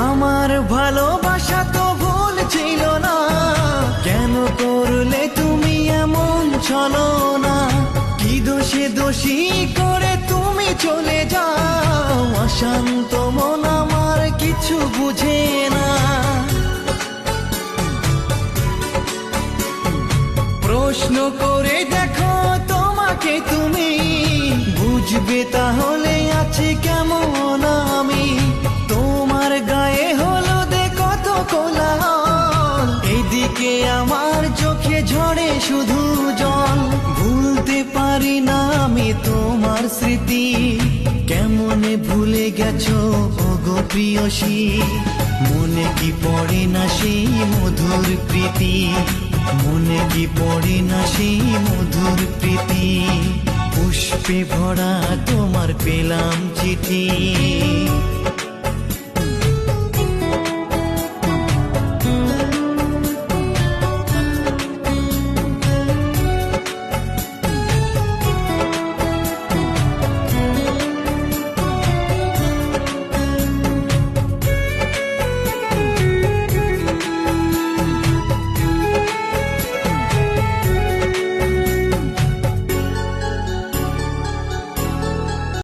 আমার ভালোবাসা তো ভুল ছিল না, কেন করলে তুমি এমন ছলনা? কি দোষে দোষী করে তুমি চলে যাও, অশান্ত মন আমার কিছু বুঝে না। প্রশ্ন করে দেখো তোমাকে তুমি, বুঝবে তাহলে আছে কেমন আমি। তোমার গায়ে হলুদে কত কোলাহল, এদিকে আমার চোখে ঝরে শুধু জল। ভুলতে পারি না আমি তোমার স্মৃতি, কেমনে ভুলে গেছো ওগো প্রিয়সী। মনে কি পড়ে না সেই মধুর প্রীতি, মনে কি পড়ে না সেই মধুর প্রীতি। পুষ্পে ভরা তোমার পেলাম চিঠি।